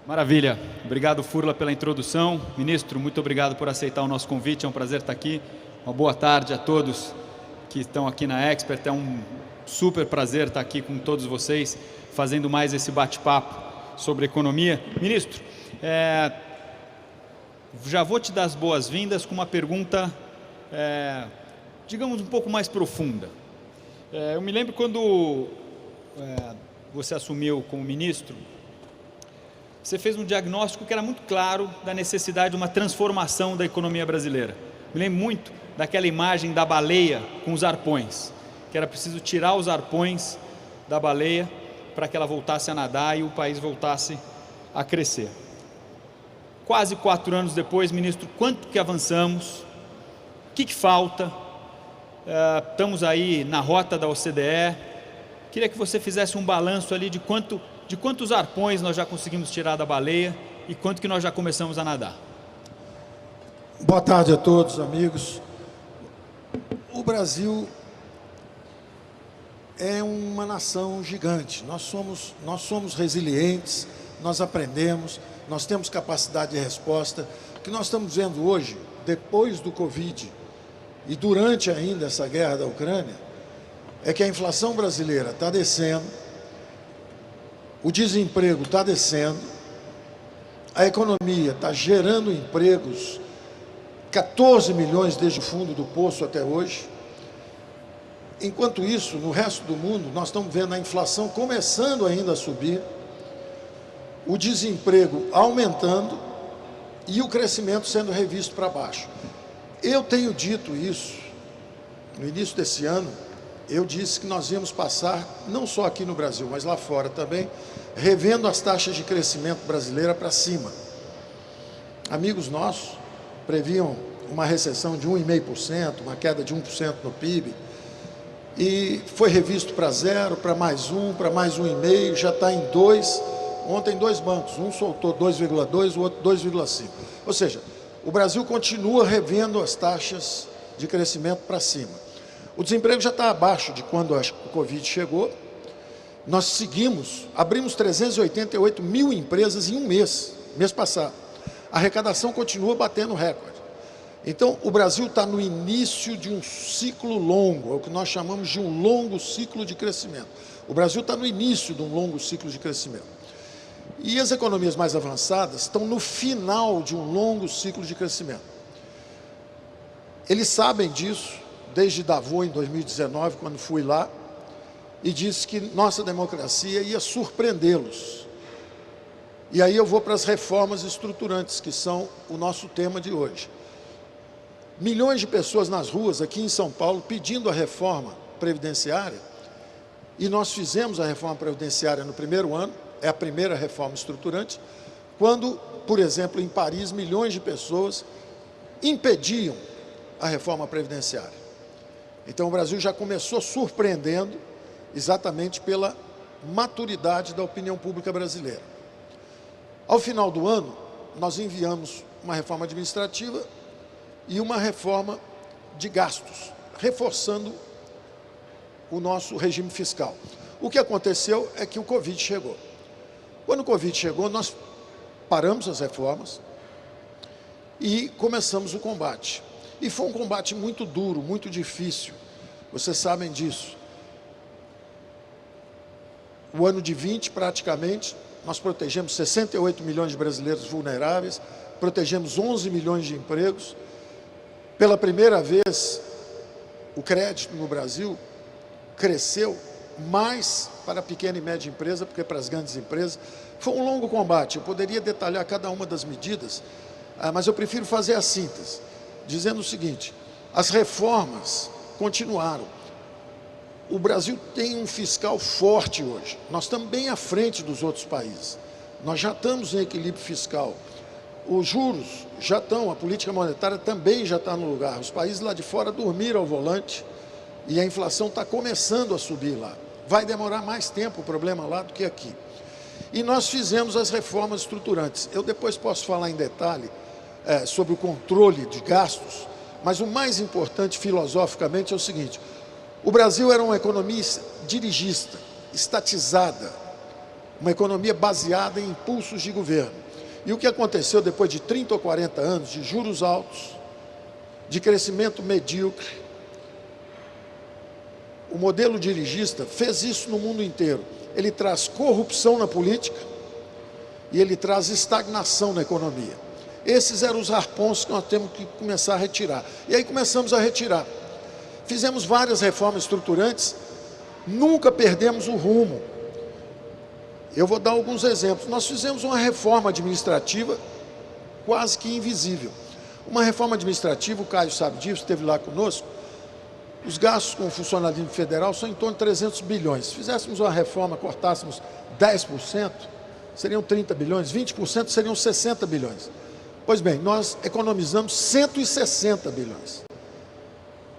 Maravilha. Obrigado, Furla, pela introdução. Ministro, muito obrigado por aceitar o nosso convite. É um prazer estar aqui. Uma boa tarde a todos que estão aqui na Expert. É um super prazer estar aqui com todos vocês, fazendo mais esse bate-papo sobre economia. Ministro, já vou te dar as boas-vindas com uma pergunta, digamos, um pouco mais profunda. Eu me lembro quando você assumiu como ministro, você fez um diagnóstico que era muito claro da necessidade de uma transformação da economia brasileira. Me lembro muito daquela imagem da baleia com os arpões, que era preciso tirar os arpões da baleia para que ela voltasse a nadar e o país voltasse a crescer. Quase 4 anos depois, ministro, quanto que avançamos? O que falta? Estamos aí na rota da OCDE. Queria que você fizesse um balanço ali de quantos arpões nós já conseguimos tirar da baleia e quanto que nós já começamos a nadar. Boa tarde a todos, amigos. O Brasil é uma nação gigante. Nós somos resilientes, nós aprendemos, nós temos capacidade de resposta. O que nós estamos vendo hoje, depois do Covid e durante ainda essa guerra da Ucrânia, é que a inflação brasileira está descendo, o desemprego está descendo, a economia está gerando empregos, 14 milhões desde o fundo do poço até hoje. Enquanto isso, no resto do mundo, nós estamos vendo a inflação começando ainda a subir, o desemprego aumentando e o crescimento sendo revisto para baixo. Eu tenho dito isso, no início desse ano, eu disse que nós íamos passar, não só aqui no Brasil, mas lá fora também, revendo as taxas de crescimento brasileira para cima. Amigos nossos previam uma recessão de 1,5%, uma queda de 1% no PIB, e foi revisto para 0, para mais 1, para mais 1,5%, já está em 2%. Ontem 2 bancos, um soltou 2,2%, o outro 2,5%. Ou seja, o Brasil continua revendo as taxas de crescimento para cima. O desemprego já está abaixo de quando o Covid chegou. Nós abrimos 388 mil empresas em um mês passado. A arrecadação continua batendo recorde. Então, o Brasil está no início de um ciclo longo, é o que nós chamamos de um longo ciclo de crescimento. O Brasil está no início de um longo ciclo de crescimento. E as economias mais avançadas estão no final de um longo ciclo de crescimento. Eles sabem disso, desde Davos, em 2019, quando fui lá, e disse que nossa democracia ia surpreendê-los. E aí eu vou para as reformas estruturantes, que são o nosso tema de hoje. Milhões de pessoas nas ruas aqui em São Paulo pedindo a reforma previdenciária, e nós fizemos a reforma previdenciária no primeiro ano, é a primeira reforma estruturante, quando, por exemplo, em Paris, milhões de pessoas impediam a reforma previdenciária. Então o Brasil já começou surpreendendo exatamente pela maturidade da opinião pública brasileira. Ao final do ano, nós enviamos uma reforma administrativa e uma reforma de gastos, reforçando o nosso regime fiscal. O que aconteceu é que o Covid chegou. Quando o Covid chegou, nós paramos as reformas e começamos o combate. E foi um combate muito duro, muito difícil. Vocês sabem disso. O ano de 20, praticamente, nós protegemos 68 milhões de brasileiros vulneráveis, protegemos 11 milhões de empregos. Pela primeira vez, o crédito no Brasil cresceu mais para a pequena e média empresa, porque para as grandes empresas. Foi um longo combate, eu poderia detalhar cada uma das medidas, mas eu prefiro fazer a síntese, dizendo o seguinte: as reformas continuaram. O Brasil tem um fiscal forte hoje, nós estamos bem à frente dos outros países, nós já estamos em equilíbrio fiscal, os juros já estão, a política monetária também já está no lugar, os países lá de fora dormiram ao volante e a inflação está começando a subir lá. Vai demorar mais tempo o problema lá do que aqui. E nós fizemos as reformas estruturantes. Eu depois posso falar em detalhe sobre o controle de gastos, mas o mais importante filosoficamente é o seguinte: o Brasil era uma economia dirigista, estatizada. uma economia baseada em impulsos de governo. E o que aconteceu depois de 30 ou 40 anos de juros altos, de crescimento medíocre, o modelo dirigista fez isso no mundo inteiro. Ele traz corrupção na política e ele traz estagnação na economia. Esses eram os arpões que nós temos que começar a retirar. E aí começamos a retirar. Fizemos várias reformas estruturantes, nunca perdemos o rumo. Eu vou dar alguns exemplos. Nós fizemos uma reforma administrativa quase que invisível. Uma reforma administrativa, o Caio sabe disso, esteve lá conosco. Os gastos com o funcionalismo federal são em torno de 300 bilhões. Se fizéssemos uma reforma, cortássemos 10%, seriam 30 bilhões, 20% seriam 60 bilhões. Pois bem, nós economizamos 160 bilhões.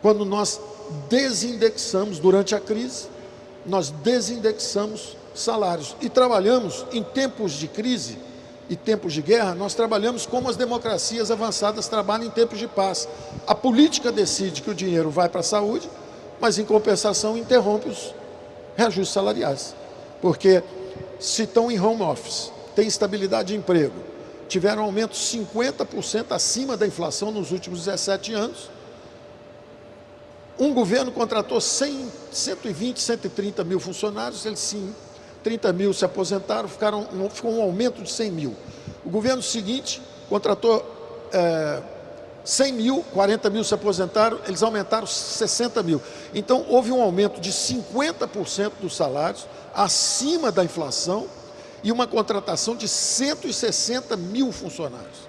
Quando nós desindexamos, durante a crise, nós desindexamos salários. E trabalhamos em tempos de crise e tempos de guerra, nós trabalhamos como as democracias avançadas trabalham em tempos de paz. A política decide que o dinheiro vai para a saúde, mas em compensação interrompe os reajustes salariais. Porque se estão em home office, têm estabilidade de emprego, tiveram aumento 50% acima da inflação nos últimos 17 anos, um governo contratou 120, 130 mil funcionários, eles sim, 30 mil se aposentaram, ficou um aumento de 100 mil. O governo seguinte contratou 100 mil, 40 mil se aposentaram, eles aumentaram 60 mil. Então, houve um aumento de 50% dos salários, acima da inflação, e uma contratação de 160 mil funcionários.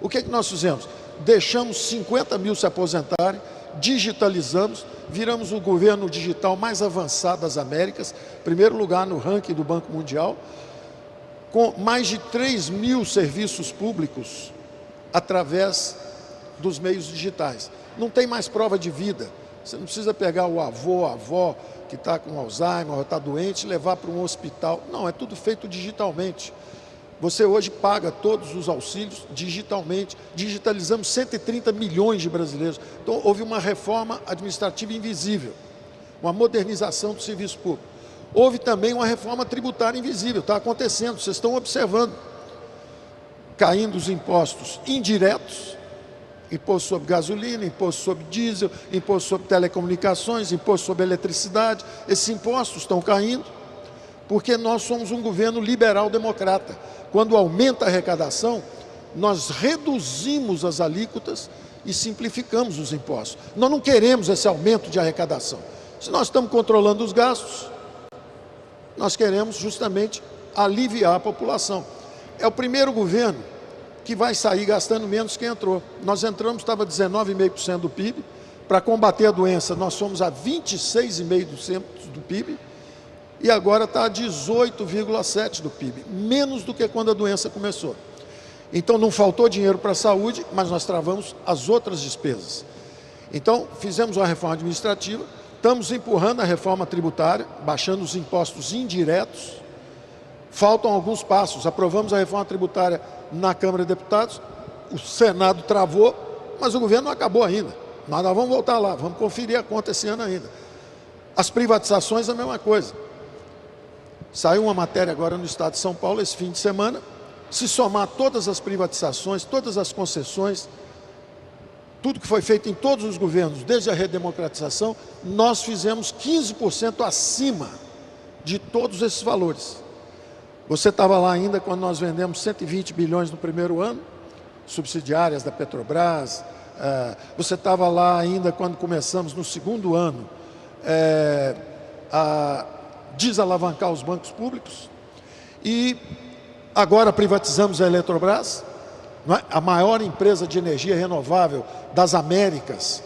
O que nós fizemos? Deixamos 50 mil se aposentarem, digitalizamos, viramos o governo digital mais avançado das Américas, primeiro lugar no ranking do Banco Mundial, com mais de 3 mil serviços públicos através dos meios digitais. Não tem mais prova de vida. Você não precisa pegar o avô, a avó que está com Alzheimer ou está doente e levar para um hospital. Não, é tudo feito digitalmente. Você hoje paga todos os auxílios digitalmente. Digitalizamos 130 milhões de brasileiros. Então, houve uma reforma administrativa invisível, uma modernização do serviço público. Houve também uma reforma tributária invisível, está acontecendo, vocês estão observando. Caindo os impostos indiretos, imposto sobre gasolina, imposto sobre diesel, imposto sobre telecomunicações, imposto sobre eletricidade. Esses impostos estão caindo porque nós somos um governo liberal-democrata. Quando aumenta a arrecadação, nós reduzimos as alíquotas e simplificamos os impostos. Nós não queremos esse aumento de arrecadação. Se nós estamos controlando os gastos, nós queremos justamente aliviar a população. É o primeiro governo que vai sair gastando menos que entrou. Nós entramos, estava 19,5% do PIB. Para combater a doença, nós fomos a 26,5% do PIB. E agora está a 18,7% do PIB, menos do que quando a doença começou. Então não faltou dinheiro para a saúde, mas nós travamos as outras despesas. Então fizemos uma reforma administrativa, estamos empurrando a reforma tributária, baixando os impostos indiretos. Faltam alguns passos, aprovamos a reforma tributária na Câmara de Deputados, o Senado travou, mas o governo não acabou ainda. Nós vamos voltar lá, vamos conferir a conta esse ano ainda. As privatizações, a mesma coisa. Saiu uma matéria agora no estado de São Paulo, esse fim de semana, se somar todas as privatizações, todas as concessões, tudo que foi feito em todos os governos, desde a redemocratização, nós fizemos 15% acima de todos esses valores. Você estava lá ainda quando nós vendemos 120 bilhões no primeiro ano, subsidiárias da Petrobras, você estava lá ainda quando começamos no segundo ano a desalavancar os bancos públicos, e agora privatizamos a Eletrobras, não é? A maior empresa de energia renovável das Américas,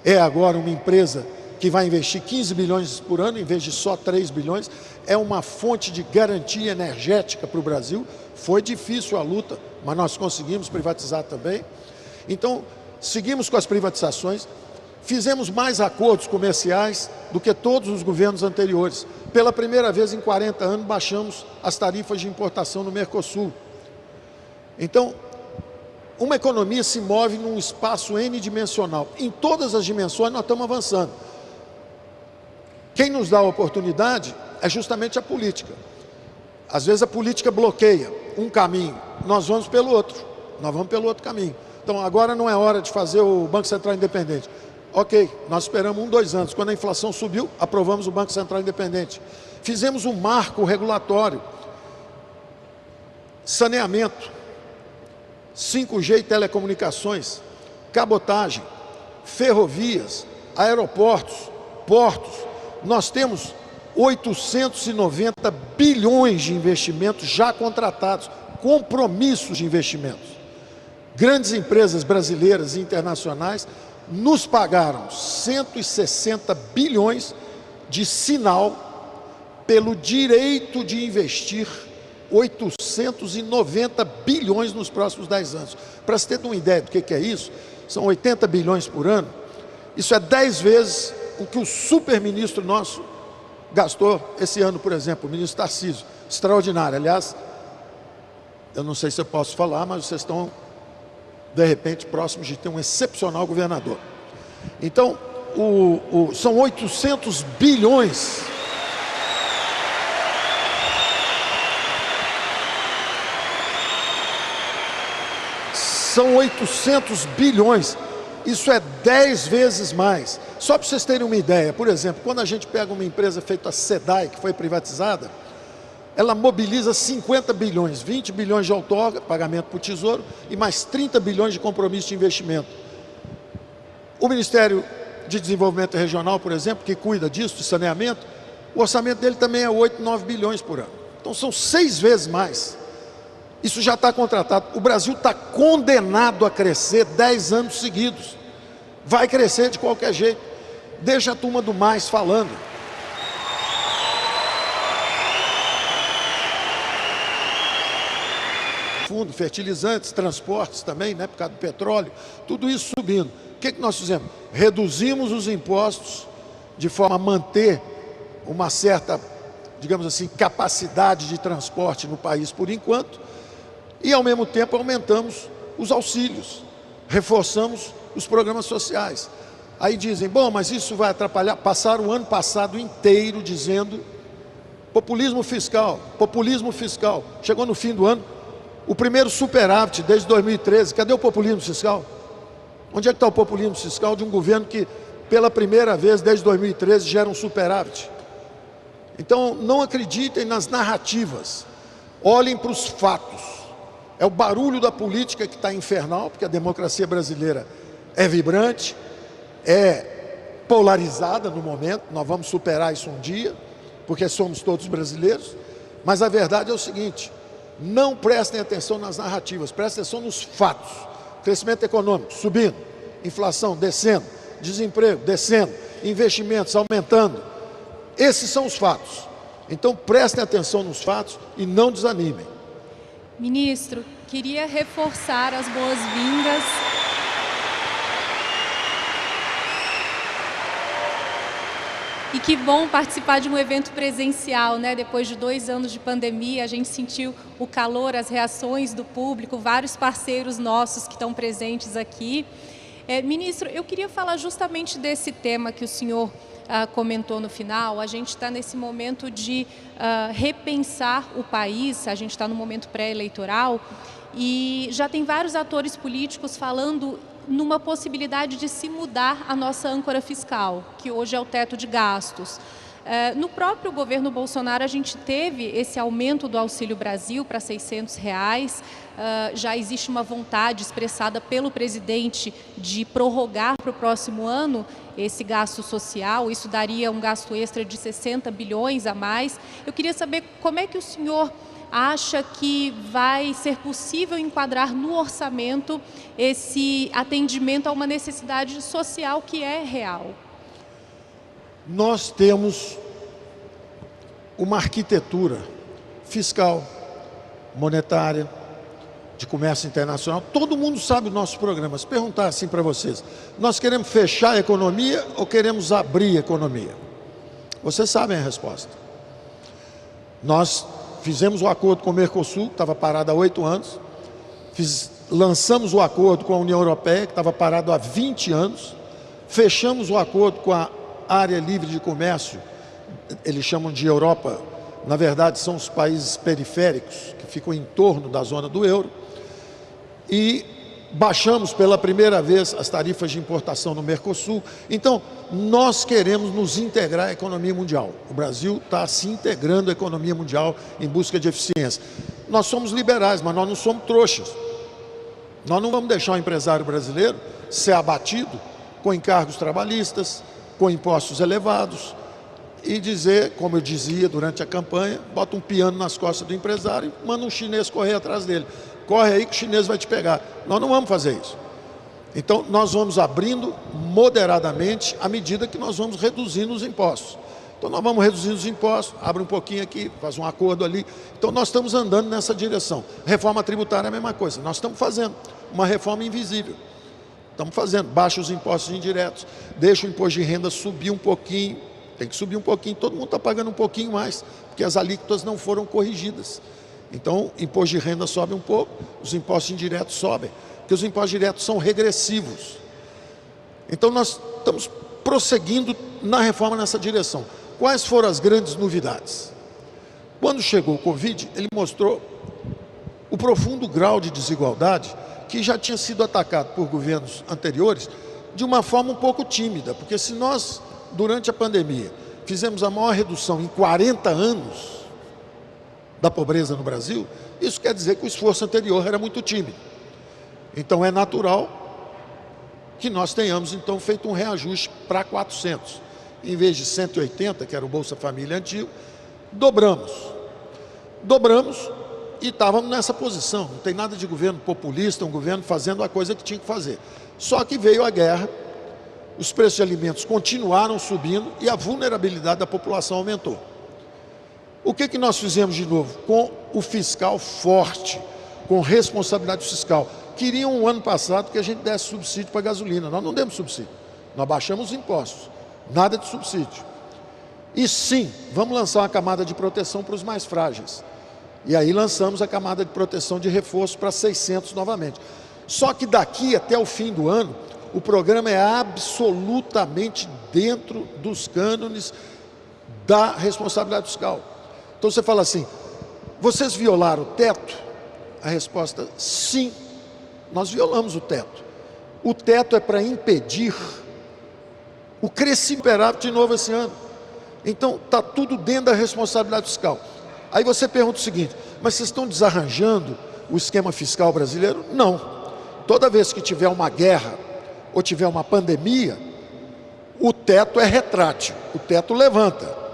é agora uma empresa que vai investir 15 bilhões por ano, em vez de só 3 bilhões, é uma fonte de garantia energética para o Brasil. Foi difícil a luta, mas nós conseguimos privatizar também. Então, seguimos com as privatizações, fizemos mais acordos comerciais do que todos os governos anteriores. Pela primeira vez em 40 anos, baixamos as tarifas de importação no Mercosul. Então, uma economia se move num espaço n-dimensional. Em todas as dimensões nós estamos avançando. Quem nos dá a oportunidade é justamente a política. Às vezes a política bloqueia um caminho, nós vamos pelo outro caminho. Então agora não é hora de fazer o Banco Central independente. Ok, nós esperamos 1, 2 anos. Quando a inflação subiu, aprovamos o Banco Central independente. Fizemos um marco regulatório, saneamento, 5G e telecomunicações, cabotagem, ferrovias, aeroportos, portos. Nós temos 890 bilhões de investimentos já contratados, compromissos de investimentos. Grandes empresas brasileiras e internacionais nos pagaram 160 bilhões de sinal pelo direito de investir 890 bilhões nos próximos 10 anos. Para você ter uma ideia do que é isso, são 80 bilhões por ano. Isso é 10 vezes o que o super-ministro nosso gastou esse ano, por exemplo, o ministro Tarcísio. Extraordinário. Aliás, eu não sei se eu posso falar, mas vocês estão, de repente, próximos de ter um excepcional governador. Então, são 800 bilhões. São 800 bilhões. Isso é 10 vezes mais. Só para vocês terem uma ideia, por exemplo, quando a gente pega uma empresa feita a SEDAI, que foi privatizada, ela mobiliza 50 bilhões, 20 bilhões de outorga, pagamento para o Tesouro, e mais 30 bilhões de compromisso de investimento. O Ministério de Desenvolvimento Regional, por exemplo, que cuida disso, de saneamento, o orçamento dele também é 8, 9 bilhões por ano. Então são 6 vezes mais. Isso já está contratado. O Brasil está condenado a crescer 10 anos seguidos. Vai crescer de qualquer jeito. Deixa a turma do mais falando. Fundo, fertilizantes, transportes também, né, por causa do petróleo, tudo isso subindo. O que nós fizemos? Reduzimos os impostos de forma a manter uma certa, digamos assim, capacidade de transporte no país por enquanto, e ao mesmo tempo aumentamos os auxílios, reforçamos os programas sociais. Aí dizem, bom, mas isso vai atrapalhar. Passaram o ano passado inteiro dizendo populismo fiscal, populismo fiscal. Chegou no fim do ano, o primeiro superávit desde 2013, cadê o populismo fiscal? Onde é que está o populismo fiscal de um governo que, pela primeira vez desde 2013, gera um superávit? Então, não acreditem nas narrativas, olhem para os fatos. É o barulho da política que está infernal, porque a democracia brasileira é vibrante, é polarizada no momento, nós vamos superar isso um dia, porque somos todos brasileiros, mas a verdade é o seguinte, não prestem atenção nas narrativas, prestem atenção nos fatos. Crescimento econômico subindo, inflação descendo, desemprego descendo, investimentos aumentando. Esses são os fatos. Então prestem atenção nos fatos e não desanimem. Ministro, queria reforçar as boas-vindas. E que bom participar de um evento presencial, né? Depois de 2 anos de pandemia, a gente sentiu o calor, as reações do público, vários parceiros nossos que estão presentes aqui. Ministro, eu queria falar justamente desse tema que o senhor comentou no final. A gente está nesse momento de repensar o país, a gente está no momento pré-eleitoral e já tem vários atores políticos falando numa possibilidade de se mudar a nossa âncora fiscal, que hoje é o teto de gastos. No próprio governo Bolsonaro, a gente teve esse aumento do Auxílio Brasil para R$ 600. Já existe uma vontade expressada pelo presidente de prorrogar para o próximo ano esse gasto social. Isso daria um gasto extra de 60 bilhões a mais. Eu queria saber como é que o senhor acha que vai ser possível enquadrar no orçamento esse atendimento a uma necessidade social que é real. Nós temos uma arquitetura fiscal, monetária, de comércio internacional. Todo mundo sabe os nossos programas. Se perguntar assim para vocês, nós queremos fechar a economia ou queremos abrir a economia? Vocês sabem a resposta. Nós fizemos o acordo com o Mercosul, que estava parado há 8 anos. Lançamos o acordo com a União Europeia, que estava parado há 20 anos. Fechamos o acordo com a área livre de comércio, eles chamam de Europa na verdade são os países periféricos, que ficam em torno da zona do euro, e baixamos pela primeira vez as tarifas de importação no Mercosul. Então, nós queremos nos integrar à economia mundial. O Brasil está se integrando à economia mundial em busca de eficiência. Nós somos liberais, mas nós não somos trouxas. Nós não vamos deixar o empresário brasileiro ser abatido com encargos trabalhistas, com impostos elevados, e dizer, como eu dizia durante a campanha, bota um piano nas costas do empresário e manda um chinês correr atrás dele. Corre aí que o chinês vai te pegar. Nós não vamos fazer isso. Então, nós vamos abrindo moderadamente à medida que nós vamos reduzindo os impostos. Então, nós vamos reduzindo os impostos, abre um pouquinho aqui, faz um acordo ali. Então, nós estamos andando nessa direção. Reforma tributária é a mesma coisa. Nós estamos fazendo uma reforma invisível. Estamos fazendo, baixa os impostos indiretos, deixa o imposto de renda subir um pouquinho, tem que subir um pouquinho, todo mundo está pagando um pouquinho mais, porque as alíquotas não foram corrigidas. Então, o imposto de renda sobe um pouco, os impostos indiretos sobem, porque os impostos diretos são regressivos. Então, nós estamos prosseguindo na reforma nessa direção. Quais foram as grandes novidades? Quando chegou o Covid, ele mostrou o profundo grau de desigualdade que já tinha sido atacado por governos anteriores de uma forma um pouco tímida, porque se nós, durante a pandemia, fizemos a maior redução em 40 anos da pobreza no Brasil, isso quer dizer que o esforço anterior era muito tímido. Então é natural que nós tenhamos então feito um reajuste para 400. Em vez de 180, que era o Bolsa Família antigo, dobramos. Dobramos e estávamos nessa posição. Não tem nada de governo populista, um governo fazendo a coisa que tinha que fazer. Só que veio a guerra, os preços de alimentos continuaram subindo e a vulnerabilidade da população aumentou. O que nós fizemos de novo? Com o fiscal forte, com responsabilidade fiscal. Queriam um ano passado que a gente desse subsídio para a gasolina. Nós não demos subsídio. Nós baixamos os impostos. Nada de subsídio. E sim, vamos lançar uma camada de proteção para os mais frágeis. E aí lançamos a camada de proteção de reforço para 600 novamente. Só que daqui até o fim do ano, o programa é absolutamente dentro dos cânones da responsabilidade fiscal. Então você fala assim, vocês violaram o teto? A resposta, sim, nós violamos o teto. O teto é para impedir o crescimento de novo esse ano. Então está tudo dentro da responsabilidade fiscal. Aí você pergunta o seguinte, mas vocês estão desarranjando o esquema fiscal brasileiro? Não. Toda vez que tiver uma guerra ou tiver uma pandemia, o teto é retrátil, o teto levanta.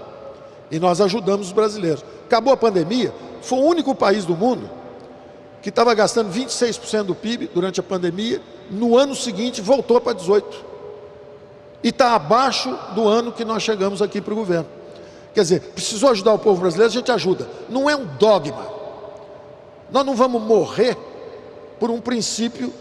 E nós ajudamos os brasileiros. Acabou a pandemia, foi o único país do mundo que estava gastando 26% do PIB durante a pandemia, no ano seguinte voltou para 18%. E está abaixo do ano que nós chegamos aqui para o governo. Quer dizer, precisou ajudar o povo brasileiro, a gente ajuda. Não é um dogma. Nós não vamos morrer por um princípio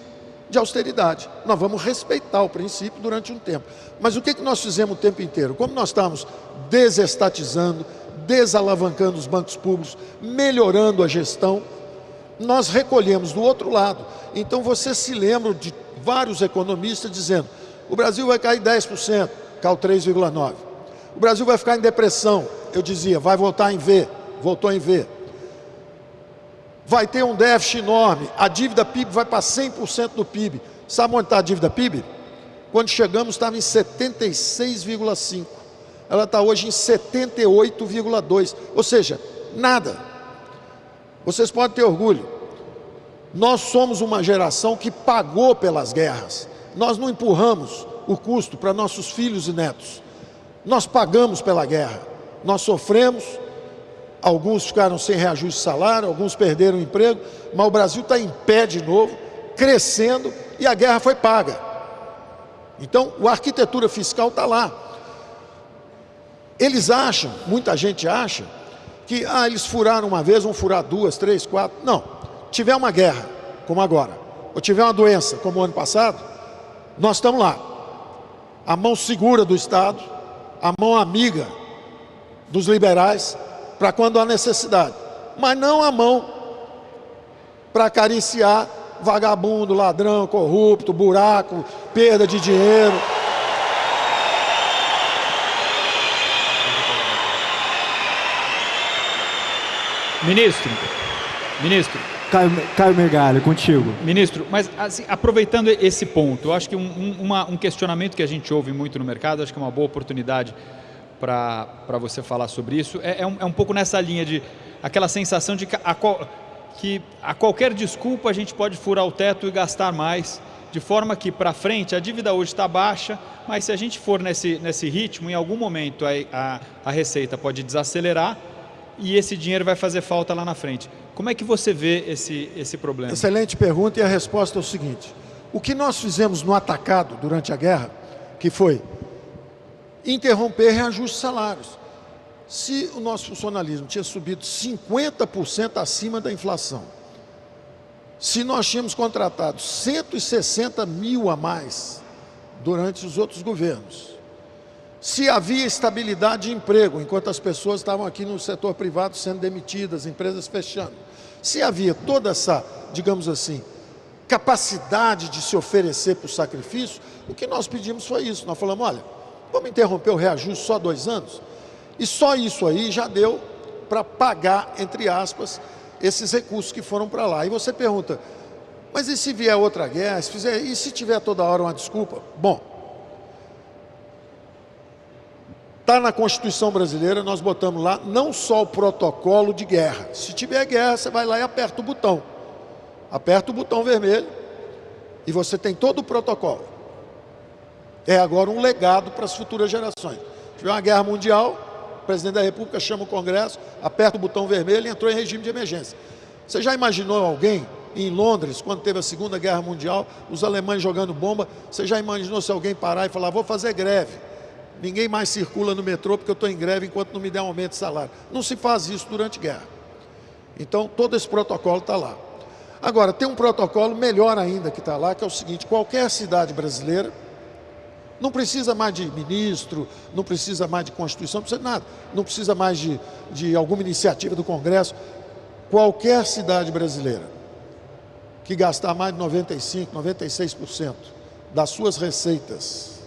de austeridade. Nós vamos respeitar o princípio durante um tempo. Mas o que nós fizemos o tempo inteiro? Como nós estávamos desestatizando, desalavancando os bancos públicos, melhorando a gestão, nós recolhemos do outro lado. Então você se lembra de vários economistas dizendo, o Brasil vai cair 10%, caiu 3,9%. O Brasil vai ficar em depressão, eu dizia, vai voltar em V, voltou em V. Vai ter um déficit enorme, a dívida PIB vai para 100% do PIB. Sabe onde está a dívida PIB? Quando chegamos estava em 76,5%. Ela está hoje em 78,2%. Ou seja, nada. Vocês podem ter orgulho. Nós somos uma geração que pagou pelas guerras. Nós não empurramos o custo para nossos filhos e netos. Nós pagamos pela guerra. Nós sofremos. Alguns ficaram sem reajuste de salário, alguns perderam o emprego, mas o Brasil está em pé de novo, crescendo, e a guerra foi paga. Então, a arquitetura fiscal está lá. Eles acham, muita gente acha, que eles furaram uma vez, vão furar 2, 3, 4. Não. Tiver uma guerra, como agora, ou tiver uma doença, como o ano passado, nós estamos lá. A mão segura do Estado, a mão amiga dos liberais, para quando há necessidade, mas não a mão para acariciar vagabundo, ladrão, corrupto, buraco, perda de dinheiro. Ministro. Caio Mergalho, contigo. Ministro, mas assim, aproveitando esse ponto, eu acho que um questionamento que a gente ouve muito no mercado, acho que é uma boa oportunidade para você falar sobre isso, é um pouco nessa linha de aquela sensação de que a qualquer desculpa a gente pode furar o teto e gastar mais, de forma que para frente a dívida hoje está baixa, mas se a gente for nesse ritmo, em algum momento a receita pode desacelerar e esse dinheiro vai fazer falta lá na frente. Como é que você vê esse problema? Excelente pergunta, e a resposta é o seguinte: o que nós fizemos no atacado durante a guerra, que foi interromper reajuste de salários. Se o nosso funcionalismo tinha subido 50% acima da inflação, se nós tínhamos contratado 160 mil a mais durante os outros governos, se havia estabilidade de emprego, enquanto as pessoas estavam aqui no setor privado sendo demitidas, empresas fechando, se havia toda essa, digamos assim, capacidade de se oferecer para o sacrifício, o que nós pedimos foi isso. Nós falamos, olha, vamos interromper o reajuste só 2 anos? E só isso aí já deu para pagar, entre aspas, esses recursos que foram para lá. E você pergunta, mas e se vier outra guerra, e se tiver toda hora uma desculpa? Bom, está na Constituição brasileira, nós botamos lá não só o protocolo de guerra. Se tiver guerra, você vai lá e aperta o botão. Aperta o botão vermelho e você tem todo o protocolo. É agora um legado para as futuras gerações. Se tiver uma guerra mundial, o presidente da República chama o Congresso, aperta o botão vermelho e entrou em regime de emergência. Você já imaginou alguém em Londres, quando teve a Segunda Guerra Mundial, os alemães jogando bomba, você já imaginou se alguém parar e falar, vou fazer greve? Ninguém mais circula no metrô porque eu estou em greve enquanto não me der um aumento de salário. Não se faz isso durante guerra. Então, todo esse protocolo está lá. Agora, tem um protocolo melhor ainda que está lá, que é o seguinte, qualquer cidade brasileira, não precisa mais de ministro, não precisa mais de Constituição, não precisa de nada, não precisa mais de alguma iniciativa do Congresso. Qualquer cidade brasileira que gastar mais de 95%, 96% das suas receitas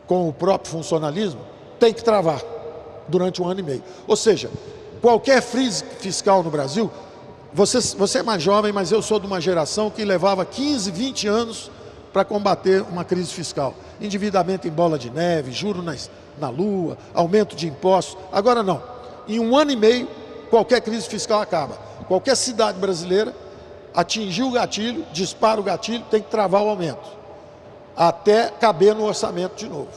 com o próprio funcionalismo, tem que travar durante 1 ano e meio. Ou seja, qualquer crise fiscal no Brasil, você é mais jovem, mas eu sou de uma geração que levava 15, 20 anos para combater uma crise fiscal. Endividamento em bola de neve, juros na lua, aumento de impostos. Agora não. Em 1 ano e meio, qualquer crise fiscal acaba. Qualquer cidade brasileira atingiu o gatilho, dispara o gatilho, tem que travar o aumento, até caber no orçamento de novo.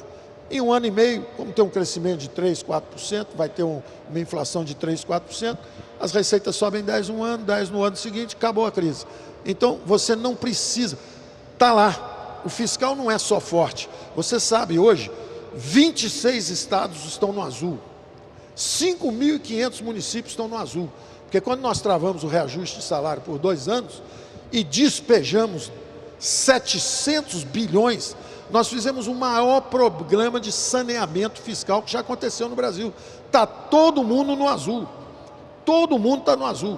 Em 1 ano e meio, como tem um crescimento de 3%, 4%, vai ter uma inflação de 3%, 4%, as receitas sobem 10% um ano, 10% no ano seguinte, acabou a crise. Então, você não precisa... Está lá. O fiscal não é só forte. Você sabe, hoje, 26 estados estão no azul. 5.500 municípios estão no azul. Porque quando nós travamos o reajuste de salário por 2 anos e despejamos 700 bilhões, nós fizemos o maior programa de saneamento fiscal que já aconteceu no Brasil. Está todo mundo no azul. Todo mundo está no azul.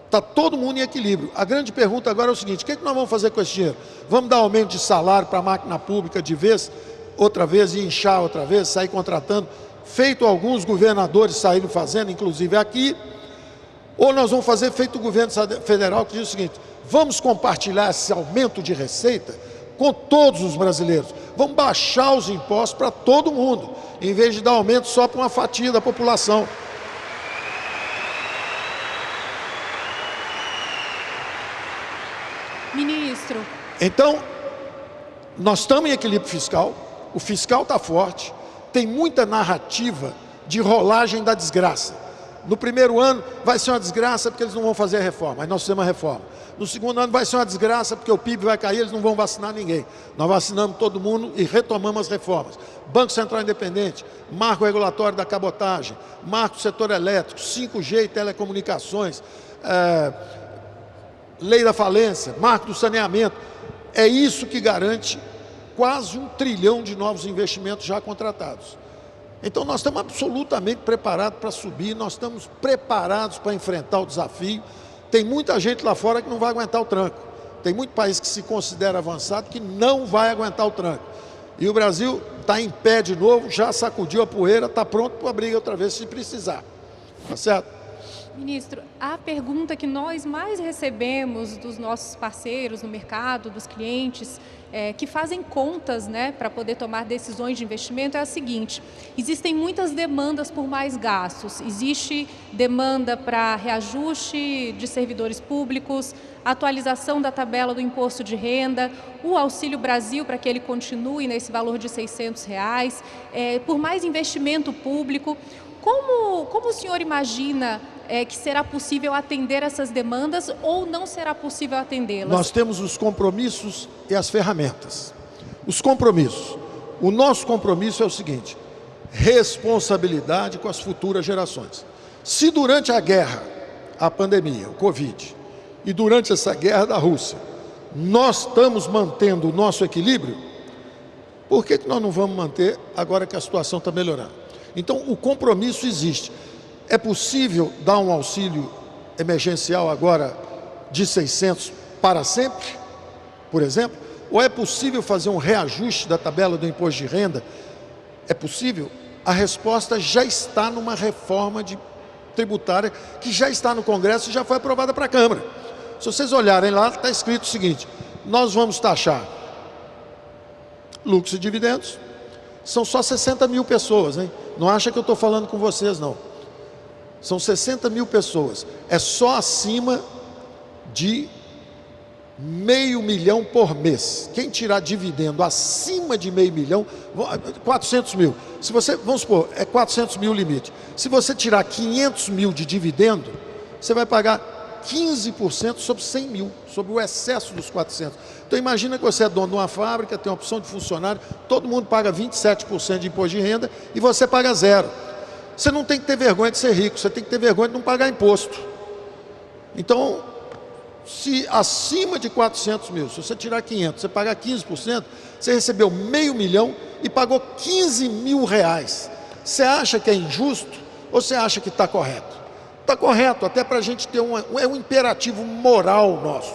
Está todo mundo em equilíbrio. A grande pergunta agora é o seguinte, o que nós vamos fazer com esse dinheiro? Vamos dar aumento de salário para a máquina pública de vez, outra vez, e inchar outra vez, sair contratando, feito alguns governadores saíram fazendo, inclusive aqui, ou nós vamos fazer feito o governo federal que diz o seguinte, vamos compartilhar esse aumento de receita com todos os brasileiros. Vamos baixar os impostos para todo mundo, em vez de dar aumento só para uma fatia da população. Ministro. Então, nós estamos em equilíbrio fiscal, o fiscal está forte, tem muita narrativa de rolagem da desgraça. No primeiro ano vai ser uma desgraça porque eles não vão fazer a reforma, aí nós fizemos a reforma. No segundo ano vai ser uma desgraça porque o PIB vai cair, eles não vão vacinar ninguém. Nós vacinamos todo mundo e retomamos as reformas. Banco Central Independente, marco regulatório da cabotagem, marco do setor elétrico, 5G e telecomunicações, lei da falência, marco do saneamento. É isso que garante quase 1 trilhão de novos investimentos já contratados. Então nós estamos absolutamente preparados para subir, nós estamos preparados para enfrentar o desafio. Tem muita gente lá fora que não vai aguentar o tranco. Tem muito país que se considera avançado que não vai aguentar o tranco. E o Brasil está em pé de novo, já sacudiu a poeira, está pronto para a briga outra vez se precisar. Tá certo? Ministro, a pergunta que nós mais recebemos dos nossos parceiros no mercado, dos clientes, que fazem contas, né, para poder tomar decisões de investimento é a seguinte: existem muitas demandas por mais gastos, existe demanda para reajuste de servidores públicos, atualização da tabela do imposto de renda, o Auxílio Brasil para que ele continue nesse valor de R$600, por mais investimento público. Como o senhor imagina que será possível atender essas demandas ou não será possível atendê-las? Nós temos os compromissos e as ferramentas. Os compromissos. O nosso compromisso é o seguinte: responsabilidade com as futuras gerações. Se durante a guerra, a pandemia, o Covid, e durante essa guerra da Rússia, nós estamos mantendo o nosso equilíbrio, por que nós não vamos manter agora que a situação está melhorando? Então, o compromisso existe. É possível dar um auxílio emergencial agora de 600 para sempre, por exemplo? Ou é possível fazer um reajuste da tabela do imposto de renda? É possível? A resposta já está numa reforma tributária que já está no Congresso e já foi aprovada para a Câmara. Se vocês olharem lá, está escrito o seguinte: nós vamos taxar lucros e dividendos. São só 60 mil pessoas, hein? Não acha que eu estou falando com vocês, não. São 60 mil pessoas. É só acima de R$500 mil por mês. Quem tirar dividendo acima de R$500 mil, 400 mil. Se você, vamos supor, é 400 mil o limite. Se você tirar 500 mil de dividendo, você vai pagar 15% sobre 100 mil, sobre o excesso dos 400. Então imagina que você é dono de uma fábrica, tem uma opção de funcionário, todo mundo paga 27% de imposto de renda e você paga zero. Você não tem que ter vergonha de ser rico, você tem que ter vergonha de não pagar imposto. Então, se acima de 400 mil, se você tirar 500, você pagar 15%, você recebeu R$500 mil e pagou R$15 mil. Você acha que é injusto ou você acha que está correto? Está correto, até para a gente ter um imperativo moral nosso.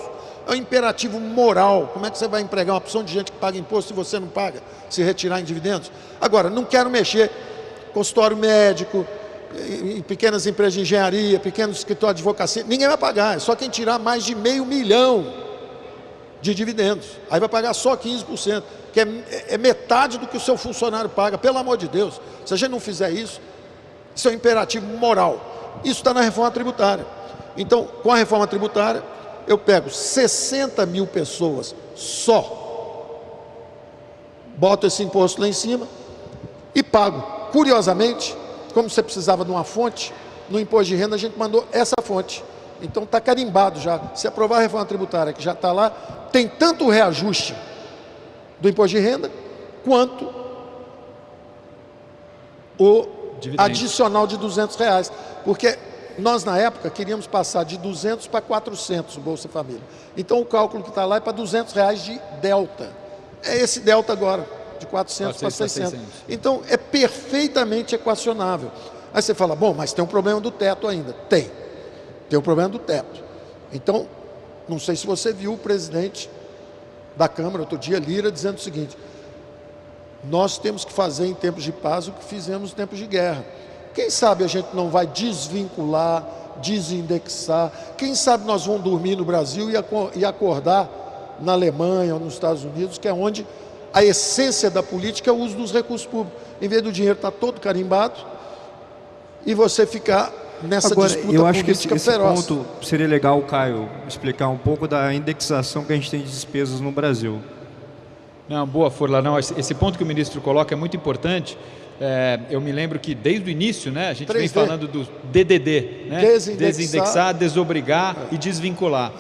É um imperativo moral. Como é que você vai empregar uma opção de gente que paga imposto se você não paga, se retirar em dividendos? Agora, não quero mexer consultório médico, em pequenas empresas de engenharia, pequenos escritórios de advocacia, ninguém vai pagar, é só quem tirar mais de R$500 mil de dividendos. Aí vai pagar só 15%, que é metade do que o seu funcionário paga, pelo amor de Deus. Se a gente não fizer isso, isso é um imperativo moral. Isso está na reforma tributária. Então, com a reforma tributária, eu pego 60 mil pessoas só, boto esse imposto lá em cima e pago. Curiosamente, como você precisava de uma fonte, no imposto de renda a gente mandou essa fonte. Então está carimbado já. Se aprovar a reforma tributária, que já está lá, tem tanto o reajuste do imposto de renda, quanto o adicional de R$200. Porque nós, na época, queríamos passar de 200 para 400 o Bolsa Família. Então o cálculo que está lá é para R$200 de delta. É esse delta agora, de 400 para 600. Então é perfeitamente equacionável. Aí você fala, bom, mas tem um problema do teto ainda. Tem um problema do teto. Então, não sei se você viu o presidente da Câmara, outro dia, Lira, dizendo o seguinte: nós temos que fazer em tempos de paz o que fizemos em tempos de guerra. Quem sabe a gente não vai desvincular, desindexar, quem sabe nós vamos dormir no Brasil e acordar na Alemanha ou nos Estados Unidos, que é onde a essência da política é o uso dos recursos públicos. Em vez do dinheiro estar todo carimbado e você ficar nessa disputa eu acho política que esse feroz. ponto seria legal, Caio, explicar um pouco da indexação que a gente tem de despesas no Brasil. Não, boa, Furlan. Esse ponto que o ministro coloca é muito importante. Eu me lembro que desde o início, né, a gente vem falando do DDD, né? Desindexar, desobrigar e desvincular.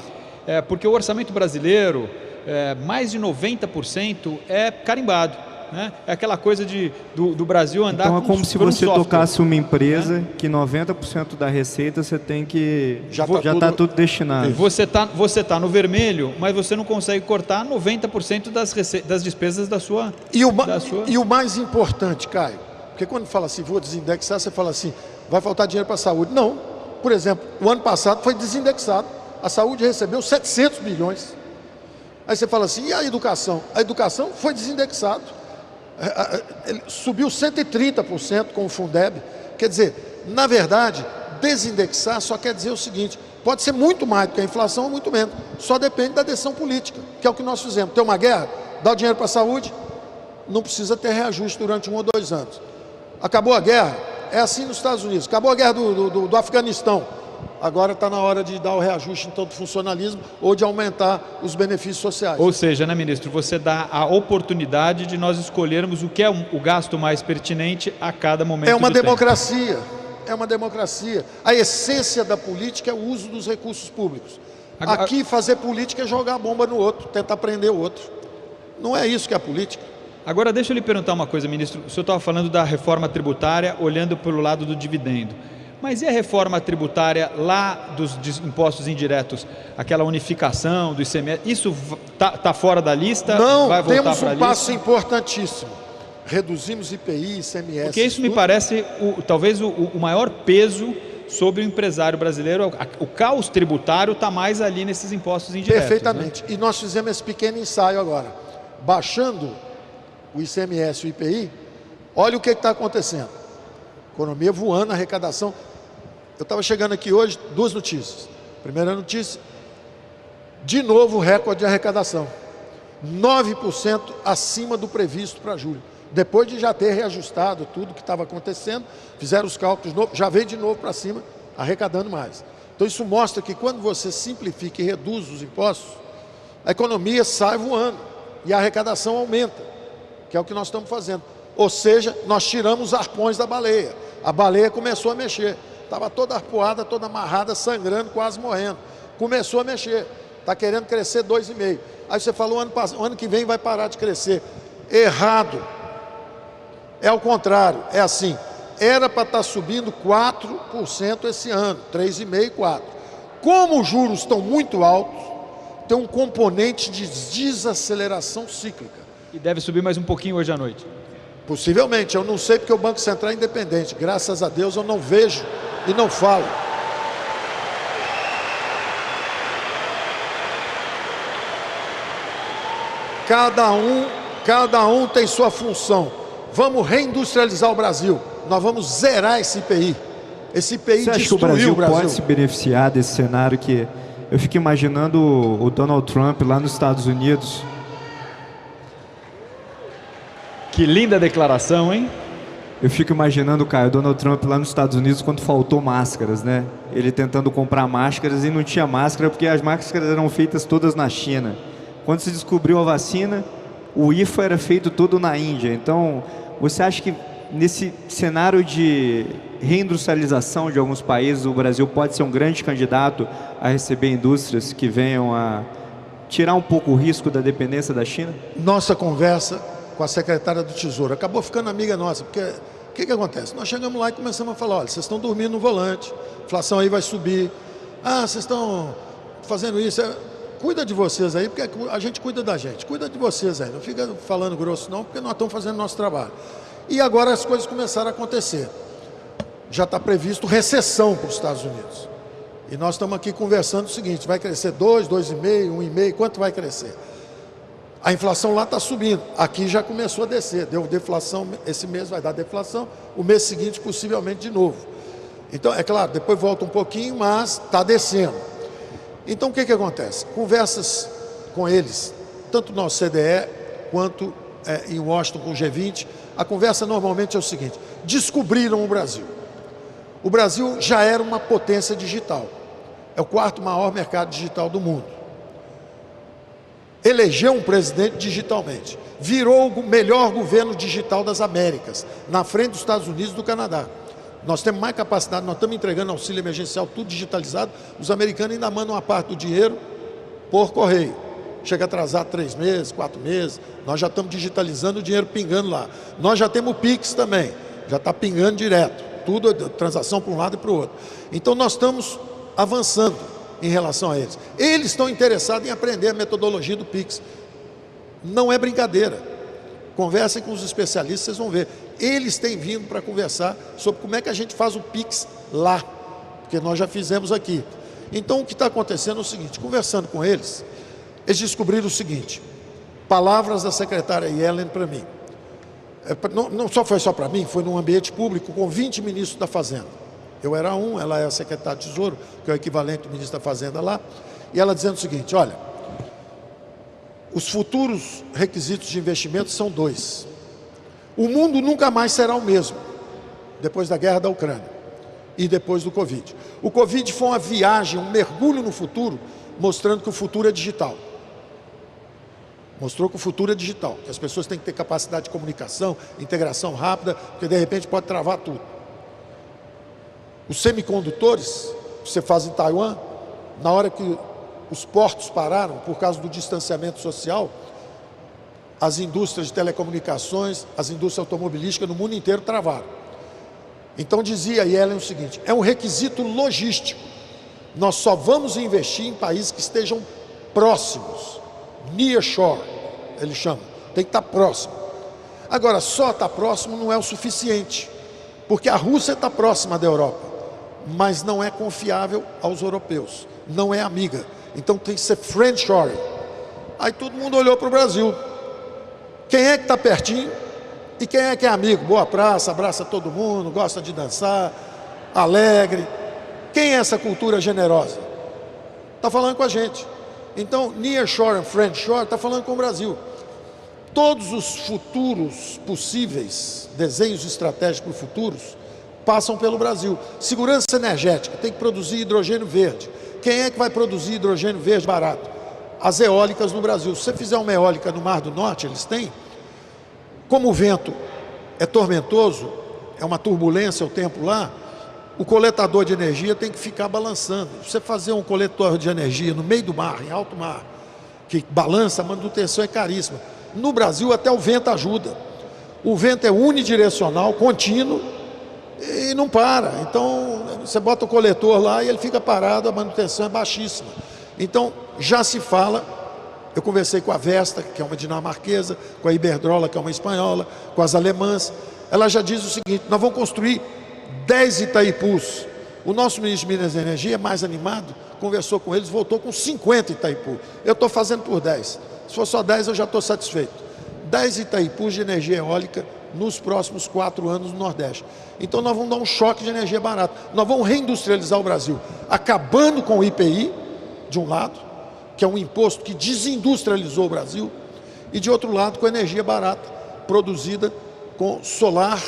Porque o orçamento brasileiro, mais de 90% é carimbado. Né? É aquela coisa do Brasil andar então é como se você software, tocasse uma empresa, né? Que 90% da receita você tem que... Já está tudo destinado. Você tá no vermelho, mas você não consegue cortar 90% das despesas da sua... E o mais importante, Caio, porque quando fala assim, vou desindexar, você fala assim, vai faltar dinheiro para a saúde. Não. Por exemplo, o ano passado foi desindexado. A saúde recebeu 700 milhões. Aí você fala assim, e a educação? A educação foi desindexado. Subiu 130% com o Fundeb. Quer dizer, na verdade, desindexar só quer dizer o seguinte: pode ser muito mais do que a inflação ou muito menos, só depende da decisão política, que é o que nós fizemos. Tem uma guerra, dá o dinheiro para a saúde, não precisa ter reajuste durante 1 ou 2 anos. Acabou a guerra, é assim nos Estados Unidos. Acabou a guerra do Afeganistão, agora está na hora de dar o reajuste em todo o funcionalismo ou de aumentar os benefícios sociais. Ou seja, né, ministro, você dá a oportunidade de nós escolhermos o que é o gasto mais pertinente a cada momento. É uma do tempo. democracia, é uma democracia. A essência da política é o uso dos recursos públicos. Aqui fazer política é jogar a bomba no outro, tentar prender o outro. Não é isso que é a política. Agora, deixa eu lhe perguntar uma coisa, ministro. O senhor estava falando da reforma tributária, olhando pelo lado do dividendo. Mas e a reforma tributária lá dos impostos indiretos? Aquela unificação do ICMS, isso está fora da lista? Não, vai voltar temos para a um lista? passo importantíssimo. Reduzimos IPI, ICMS. Porque isso me parece talvez o maior peso sobre o empresário brasileiro. O caos tributário está mais ali nesses impostos indiretos. Perfeitamente. Né? E nós fizemos esse pequeno ensaio agora. Baixando o ICMS e o IPI, olha o que está acontecendo. Economia voando, arrecadação. Eu estava chegando aqui hoje, 2 notícias. Primeira notícia, de novo recorde de arrecadação. 9% acima do previsto para julho. Depois de já ter reajustado tudo que estava acontecendo, fizeram os cálculos novos, já veio de novo para cima, arrecadando mais. Então isso mostra que quando você simplifica e reduz os impostos, a economia sai voando e a arrecadação aumenta, que é o que nós estamos fazendo. Ou seja, nós tiramos os arpões da baleia. A baleia começou a mexer. Estava toda arpoada, toda amarrada, sangrando, quase morrendo. Começou a mexer. Está querendo crescer 2,5%. Aí você falou, o ano que vem vai parar de crescer. Errado. É ao contrário. É assim. Era para estar subindo 4% esse ano. 3,5%, 4%. Como os juros estão muito altos, tem um componente de desaceleração cíclica. E deve subir mais um pouquinho hoje à noite. Possivelmente. Eu não sei porque o Banco Central é independente. Graças a Deus eu não vejo e não falo. Cada um tem sua função. Vamos reindustrializar o Brasil. Nós vamos zerar esse IPI. Esse IPI Você acha que o Brasil pode se beneficiar desse cenário que eu fico imaginando o Donald Trump lá nos Estados Unidos? Que linda declaração, hein? Eu fico imaginando, Caio, o Donald Trump lá nos Estados Unidos quando faltou máscaras, né? Ele tentando comprar máscaras e não tinha máscara porque as máscaras eram feitas todas na China. Quando se descobriu a vacina, o IFA era feito todo na Índia. Então, você acha que nesse cenário de reindustrialização de alguns países, o Brasil pode ser um grande candidato a receber indústrias que venham a tirar um pouco o risco da dependência da China? Nossa conversa com a secretária do Tesouro acabou ficando amiga nossa, porque o que acontece? Nós chegamos lá e começamos a falar, olha, vocês estão dormindo no volante, a inflação aí vai subir, vocês estão fazendo isso, cuida de vocês aí, porque a gente cuida da gente, cuida de vocês aí, não fica falando grosso não, porque nós estamos fazendo o nosso trabalho. E agora as coisas começaram a acontecer. Já está previsto recessão para os Estados Unidos. E nós estamos aqui conversando o seguinte, vai crescer 2, 2,5, 1,5, quanto vai crescer? A inflação lá está subindo, aqui já começou a descer, deu deflação, esse mês vai dar deflação, o mês seguinte possivelmente de novo. Então, é claro, depois volta um pouquinho, mas está descendo. Então, o que acontece? Conversas com eles, tanto no CDE, quanto em Washington com o G20, a conversa normalmente é o seguinte, descobriram o Brasil. O Brasil já era uma potência digital, é o 4º maior mercado digital do mundo. Elegeu um presidente digitalmente, virou o melhor governo digital das Américas, na frente dos Estados Unidos e do Canadá. Nós temos mais capacidade, nós estamos entregando auxílio emergencial, tudo digitalizado, os americanos ainda mandam uma parte do dinheiro por correio. Chega atrasado 3 meses, 4 meses, nós já estamos digitalizando o dinheiro pingando lá. Nós já temos o Pix também, já está pingando direto, tudo transação para um lado e para o outro. Então nós estamos avançando em relação a eles. Eles estão interessados em aprender a metodologia do Pix. Não é brincadeira. Conversem com os especialistas, vocês vão ver. Eles têm vindo para conversar sobre como é que a gente faz o Pix lá, porque nós já fizemos aqui. Então o que está acontecendo é o seguinte, conversando com eles, eles descobriram o seguinte, palavras da secretária Yellen para mim. Não só foi só para mim, foi num ambiente público com 20 ministros da Fazenda. Eu era um, ela é a secretária de Tesouro, que é o equivalente do ministro da Fazenda lá, e ela dizendo o seguinte: olha, os futuros requisitos de investimento são 2. O mundo nunca mais será o mesmo, depois da guerra da Ucrânia e depois do Covid. O Covid foi uma viagem, um mergulho no futuro, mostrando que o futuro é digital. Mostrou que o futuro é digital, que as pessoas têm que ter capacidade de comunicação, integração rápida, porque de repente pode travar tudo. Os semicondutores que você faz em Taiwan, na hora que os portos pararam por causa do distanciamento social, as indústrias de telecomunicações, as indústrias automobilísticas no mundo inteiro travaram. Então dizia Yellen o seguinte: é um requisito logístico. Nós só vamos investir em países que estejam próximos. Near shore, ele chama. Tem que estar próximo. Agora, só estar próximo não é o suficiente, porque a Rússia está próxima da Europa, mas não é confiável aos europeus, não é amiga. Então tem que ser friendshoring. Aí todo mundo olhou para o Brasil. Quem é que está pertinho e quem é que é amigo? Boa praça, abraça todo mundo, gosta de dançar, alegre. Quem é essa cultura generosa? Está falando com a gente. Então, nearshore and friendshore está falando com o Brasil. Todos os futuros possíveis, desenhos estratégicos futuros, passam pelo Brasil. Segurança energética, tem que produzir hidrogênio verde. Quem é que vai produzir hidrogênio verde barato? As eólicas no Brasil. Se você fizer uma eólica no Mar do Norte, eles têm. Como o vento é tormentoso, é uma turbulência o tempo lá, o coletador de energia tem que ficar balançando. Você fazer um coletor de energia no meio do mar, em alto mar, que balança, a manutenção é caríssima. No Brasil até o vento ajuda. O vento é unidirecional, contínuo e não para. Então você bota o coletor lá e ele fica parado, a manutenção é baixíssima. Então já se fala, eu conversei com a Vesta, que é uma dinamarquesa, com a Iberdrola, que é uma espanhola, com as alemãs. Ela já diz o seguinte: nós vamos construir 10 Itaipus. O nosso ministro de Minas e Energia é mais animado, conversou com eles, voltou com 50 Itaipu. Eu estou fazendo por 10. Se for só 10, eu já estou satisfeito. 10 Itaipus de energia eólica nos próximos 4 anos no Nordeste. Então nós vamos dar um choque de energia barata. Nós vamos reindustrializar o Brasil, acabando com o IPI, de um lado, que é um imposto que desindustrializou o Brasil, e de outro lado com energia barata, produzida com solar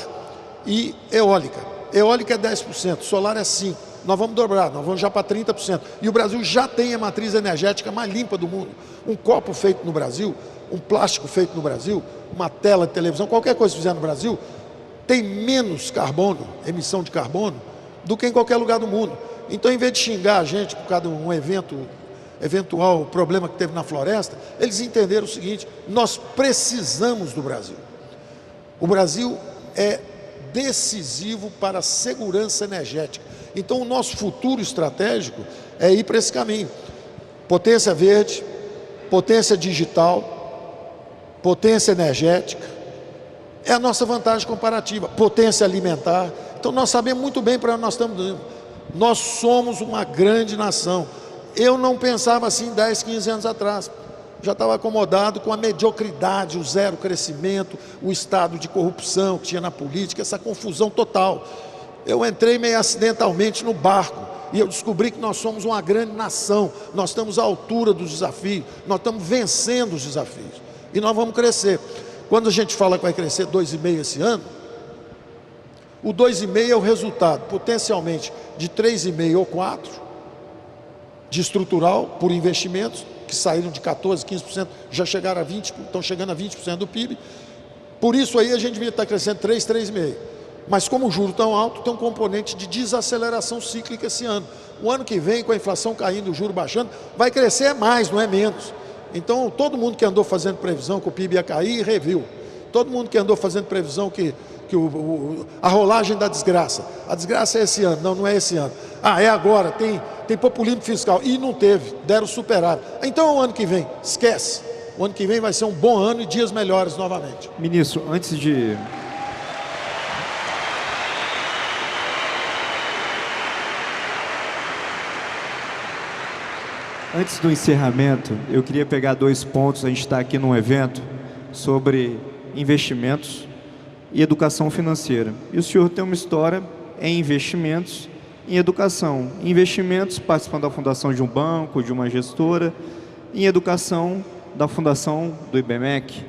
e eólica. Eólica é 10%, solar é 5%. Nós vamos dobrar, nós vamos já para 30%. E o Brasil já tem a matriz energética mais limpa do mundo. Um copo feito no Brasil, um plástico feito no Brasil, uma tela de televisão, qualquer coisa que fizer no Brasil, tem menos carbono, emissão de carbono, do que em qualquer lugar do mundo. Então, em vez de xingar a gente por causa de um eventual problema que teve na floresta, eles entenderam o seguinte: nós precisamos do Brasil. O Brasil é decisivo para a segurança energética. Então o nosso futuro estratégico é ir para esse caminho. Potência verde, potência digital, potência energética, é a nossa vantagem comparativa. Potência alimentar. Então nós sabemos muito bem para onde nós estamos indo. Nós somos uma grande nação. Eu não pensava assim 10, 15 anos atrás. Já estava acomodado com a mediocridade, o zero crescimento, o estado de corrupção que tinha na política, essa confusão total. Eu entrei meio acidentalmente no barco e eu descobri que nós somos uma grande nação, nós estamos à altura dos desafios, nós estamos vencendo os desafios e nós vamos crescer. Quando a gente fala que vai crescer 2,5 esse ano, o 2,5 é o resultado potencialmente de 3,5 ou 4 de estrutural por investimentos, que saíram de 14%, 15%, já chegaram a 20%, estão chegando a 20% do PIB. Por isso aí a gente devia estar crescendo 3, 3,5%. Mas como o juro tão alto, tem um componente de desaceleração cíclica esse ano. O ano que vem, com a inflação caindo, o juro baixando, vai crescer mais, não é menos. Então, todo mundo que andou fazendo previsão que o PIB ia cair, reviu. Todo mundo que andou fazendo previsão que a rolagem da desgraça. A desgraça é esse ano, não é esse ano. Ah, é agora, tem populismo fiscal. E não teve, deram superávit. Então, o ano que vem, esquece. O ano que vem vai ser um bom ano e dias melhores novamente. Ministro, Antes do encerramento, eu queria pegar 2 pontos. A gente está aqui num evento sobre investimentos e educação financeira. E o senhor tem uma história em investimentos em educação, investimentos participando da fundação de um banco, de uma gestora, em educação da fundação do IBMEC.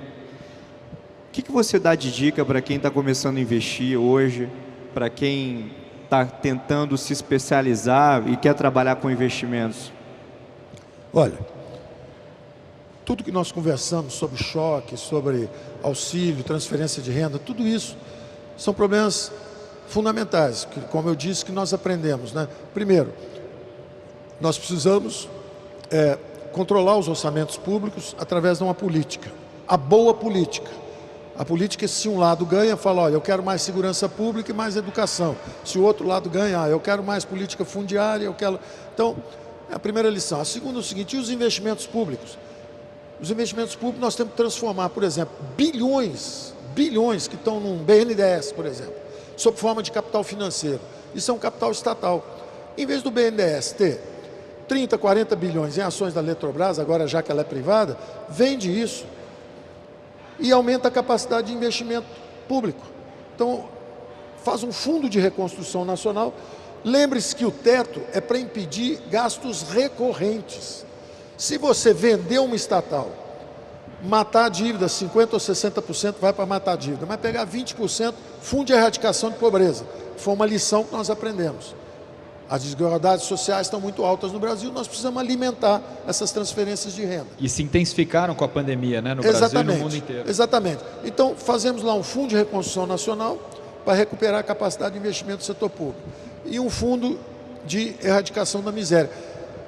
O que você dá de dica para quem está começando a investir hoje, para quem está tentando se especializar e quer trabalhar com investimentos? Olha, tudo que nós conversamos sobre choque, sobre auxílio, transferência de renda, tudo isso são problemas fundamentais, que, como eu disse, que nós aprendemos, né? Primeiro, nós precisamos controlar os orçamentos públicos através de uma política, a boa política. A política, se um lado ganha, fala, olha, eu quero mais segurança pública e mais educação. Se o outro lado ganha, eu quero mais política fundiária, eu quero... Então, é a primeira lição. A segunda é o seguinte, e os investimentos públicos? Os investimentos públicos nós temos que transformar, por exemplo, bilhões que estão num BNDES, por exemplo, sob forma de capital financeiro. Isso é um capital estatal. Em vez do BNDES ter 30, 40 bilhões em ações da Eletrobras, agora já que ela é privada, vende isso e aumenta a capacidade de investimento público. Então, faz um fundo de reconstrução nacional. Lembre-se que o teto é para impedir gastos recorrentes. Se você vender uma estatal, matar a dívida, 50% ou 60% vai para matar a dívida, mas pegar 20%, fundo de erradicação de pobreza. Foi uma lição que nós aprendemos. As desigualdades sociais estão muito altas no Brasil, nós precisamos alimentar essas transferências de renda. E se intensificaram com a pandemia, né, no Brasil e no mundo inteiro. Exatamente. Então, fazemos lá um fundo de reconstrução nacional para recuperar a capacidade de investimento do setor público. E um fundo de erradicação da miséria.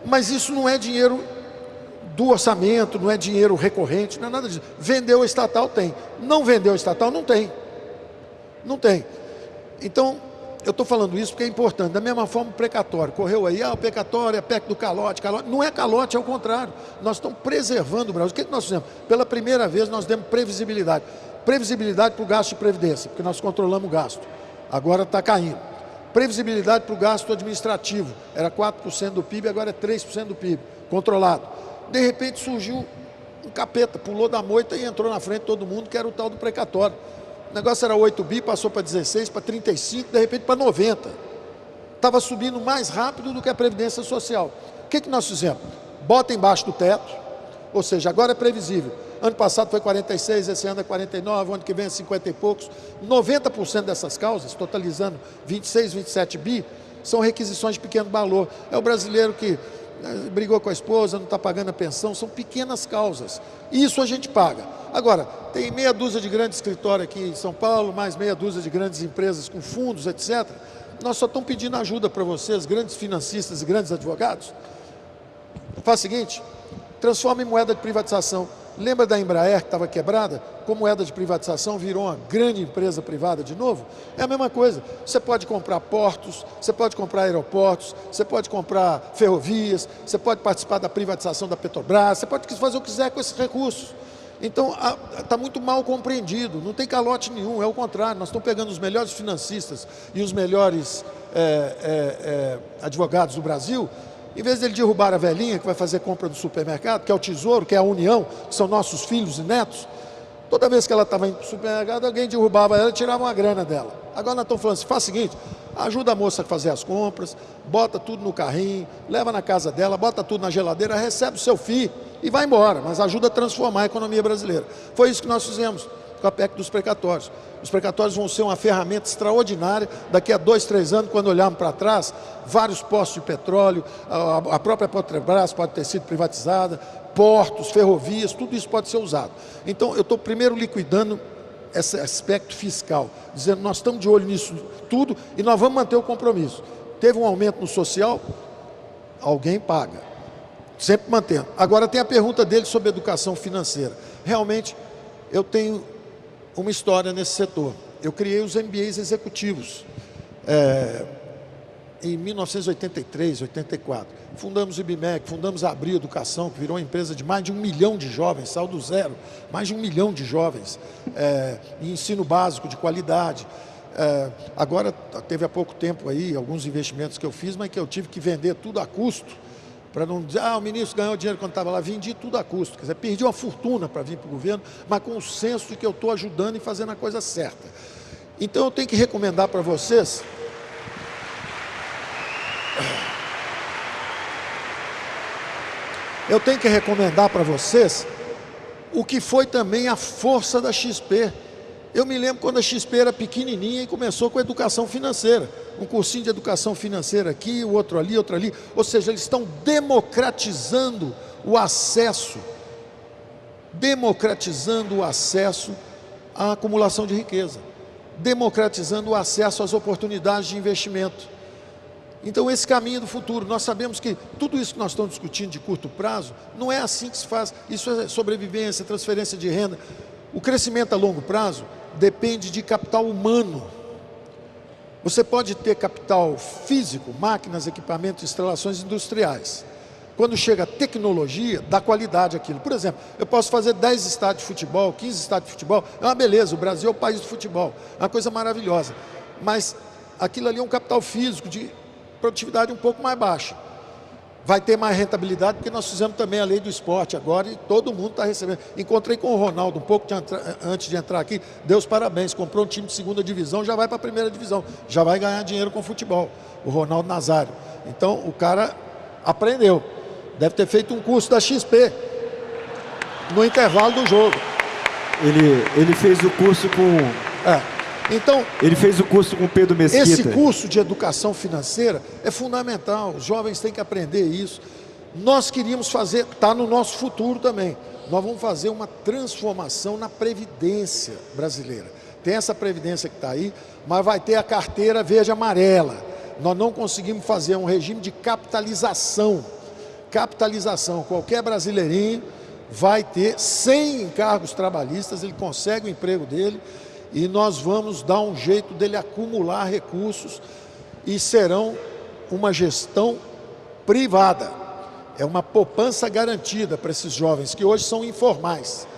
Mas isso não é dinheiro do orçamento, não é dinheiro recorrente, não é nada disso. Vendeu a estatal, tem. Não vendeu a estatal, não tem. Não tem. Então, eu estou falando isso porque é importante. Da mesma forma, o precatório. Correu aí, o precatório, a PEC do calote. Não é calote, é o contrário. Nós estamos preservando o Brasil. O que nós fizemos? Pela primeira vez, nós demos previsibilidade. Previsibilidade para o gasto de previdência, porque nós controlamos o gasto. Agora está caindo. Previsibilidade para o gasto administrativo. Era 4% do PIB, agora é 3% do PIB. Controlado. De repente surgiu um capeta, pulou da moita e entrou na frente de todo mundo, que era o tal do precatório. O negócio era 8 bi, passou para 16, para 35, de repente para 90. Estava subindo mais rápido do que a Previdência Social. O que nós fizemos? Bota embaixo do teto, ou seja, agora é previsível. Ano passado foi 46, esse ano é 49, o ano que vem é 50 e poucos. 90% dessas causas, totalizando 26, 27 bi, são requisições de pequeno valor. É o brasileiro que brigou com a esposa, não está pagando a pensão, são pequenas causas. Isso a gente paga. Agora, tem meia dúzia de grandes escritórios aqui em São Paulo, mais meia dúzia de grandes empresas com fundos, etc. Nós só estamos pedindo ajuda para vocês, grandes financistas e grandes advogados. Faz o seguinte, transforma em moeda de privatização. Lembra da Embraer que estava quebrada? Com moeda de privatização virou uma grande empresa privada de novo? É a mesma coisa. Você pode comprar portos, você pode comprar aeroportos, você pode comprar ferrovias, você pode participar da privatização da Petrobras, você pode fazer o que quiser com esses recursos. Então, está muito mal compreendido, não tem calote nenhum, é o contrário. Nós estamos pegando os melhores financistas e os melhores advogados do Brasil. Em vez dele derrubar a velhinha que vai fazer compra do supermercado, que é o Tesouro, que é a União, que são nossos filhos e netos, toda vez que ela estava indo para o supermercado, alguém derrubava ela e tirava uma grana dela. Agora nós estamos falando assim, faz o seguinte, ajuda a moça a fazer as compras, bota tudo no carrinho, leva na casa dela, bota tudo na geladeira, recebe o seu FII e vai embora, mas ajuda a transformar a economia brasileira. Foi isso que nós fizemos com a PEC dos precatórios. Os precatórios vão ser uma ferramenta extraordinária. Daqui a 2, 3 anos, quando olharmos para trás, vários postos de petróleo, a própria Petrobras pode ter sido privatizada, portos, ferrovias, tudo isso pode ser usado. Então, eu estou primeiro liquidando esse aspecto fiscal, dizendo nós estamos de olho nisso tudo e nós vamos manter o compromisso. Teve um aumento no social, alguém paga, sempre mantendo. Agora tem a pergunta dele sobre educação financeira. Realmente, eu tenho uma história nesse setor. Eu criei os MBAs executivos em 1983, 84. Fundamos o IBMEC, fundamos a Abril Educação, que virou uma empresa de mais de 1 milhão de jovens, saiu do zero, mais de 1 milhão de jovens, em ensino básico de qualidade. Agora, teve há pouco tempo aí, alguns investimentos que eu fiz, mas que eu tive que vender tudo a custo, para não dizer, o ministro ganhou dinheiro quando estava lá, vendi tudo a custo. Quer dizer, perdi uma fortuna para vir para o governo, mas com o senso de que eu estou ajudando e fazendo a coisa certa. Então eu tenho que recomendar para vocês eu tenho que recomendar para vocês o que foi também a força da XP. Eu me lembro quando a XP era pequenininha e começou com a educação financeira. Um cursinho de educação financeira aqui, o outro ali, outro ali. Ou seja, eles estão democratizando o acesso à acumulação de riqueza, democratizando o acesso às oportunidades de investimento. Então, esse caminho do futuro, nós sabemos que tudo isso que nós estamos discutindo de curto prazo, não é assim que se faz. Isso é sobrevivência, transferência de renda. O crescimento a longo prazo depende de capital humano. Você pode ter capital físico, máquinas, equipamentos, instalações industriais. Quando chega a tecnologia, dá qualidade àquilo. Por exemplo, eu posso fazer 10 estádios de futebol, 15 estádios de futebol, é uma beleza, o Brasil é o país do futebol, é uma coisa maravilhosa. Mas aquilo ali é um capital físico de produtividade um pouco mais baixa. Vai ter mais rentabilidade, porque nós fizemos também a lei do esporte agora e todo mundo está recebendo. Encontrei com o Ronaldo um pouco antes de entrar aqui, deu os parabéns, comprou um time de segunda divisão, já vai para a primeira divisão, já vai ganhar dinheiro com futebol, o Ronaldo Nazário. Então o cara aprendeu, deve ter feito um curso da XP no intervalo do jogo. Ele fez o curso com... Então, ele fez o curso com Pedro Mesquita. Esse curso de educação financeira é fundamental, os jovens têm que aprender isso. Nós queríamos fazer, está no nosso futuro também, nós vamos fazer uma transformação na Previdência brasileira. Tem essa Previdência que está aí, mas vai ter a carteira verde e amarela. Nós não conseguimos fazer um regime de capitalização. Capitalização, qualquer brasileirinho vai ter 100 encargos trabalhistas, ele consegue o emprego dele, e nós vamos dar um jeito dele acumular recursos e serão uma gestão privada. É uma poupança garantida para esses jovens que hoje são informais.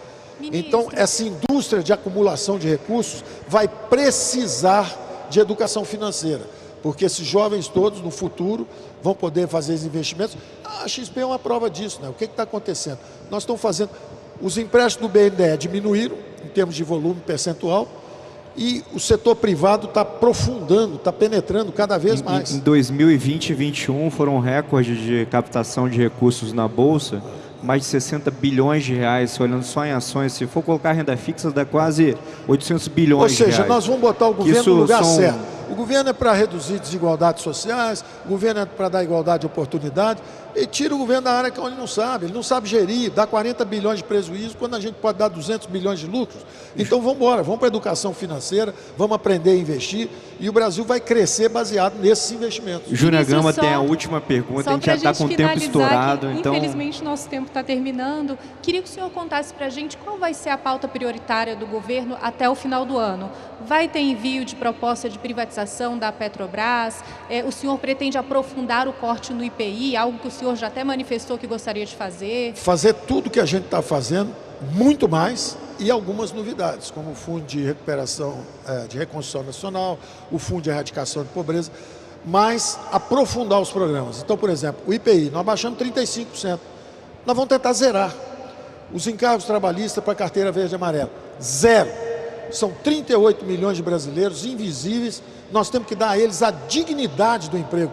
Então, essa indústria de acumulação de recursos vai precisar de educação financeira, porque esses jovens todos, no futuro, vão poder fazer os investimentos. A XP é uma prova disso, né? O que está acontecendo? Nós estamos fazendo... Os empréstimos do BNDE diminuíram, em termos de volume percentual, e o setor privado está aprofundando, está penetrando cada vez mais. Em 2020 e 2021 foram recordes de captação de recursos na Bolsa, mais de 60 bilhões de reais, olhando só em ações. Se for colocar renda fixa, dá quase 800 bilhões de reais. Ou seja, nós vamos botar o governo no lugar certo. O governo é para reduzir desigualdades sociais, o governo é para dar igualdade de oportunidade, e tira o governo da área que ele não sabe gerir, dá 40 bilhões de prejuízo, quando a gente pode dar 200 bilhões de lucros. Então vamos embora, vamos para a educação financeira, vamos aprender a investir, e o Brasil vai crescer baseado nesses investimentos. Júnior Gama tem a última pergunta, a gente já está com o tempo estourado. Então... Infelizmente, nosso tempo está terminando. Queria que o senhor contasse para a gente qual vai ser a pauta prioritária do governo até o final do ano. Vai ter envio de proposta de privatização da Petrobras? O senhor pretende aprofundar o corte no IPI, algo que o senhor já até manifestou que gostaria de fazer? Fazer tudo que a gente está fazendo, muito mais, e algumas novidades, como o Fundo de Recuperação, de Reconstrução Nacional, o Fundo de Erradicação de Pobreza, mas aprofundar os programas. Então, por exemplo, o IPI, nós baixamos 35%. Nós vamos tentar zerar os encargos trabalhistas para a carteira verde e amarela. Zero. São 38 milhões de brasileiros invisíveis, nós temos que dar a eles a dignidade do emprego.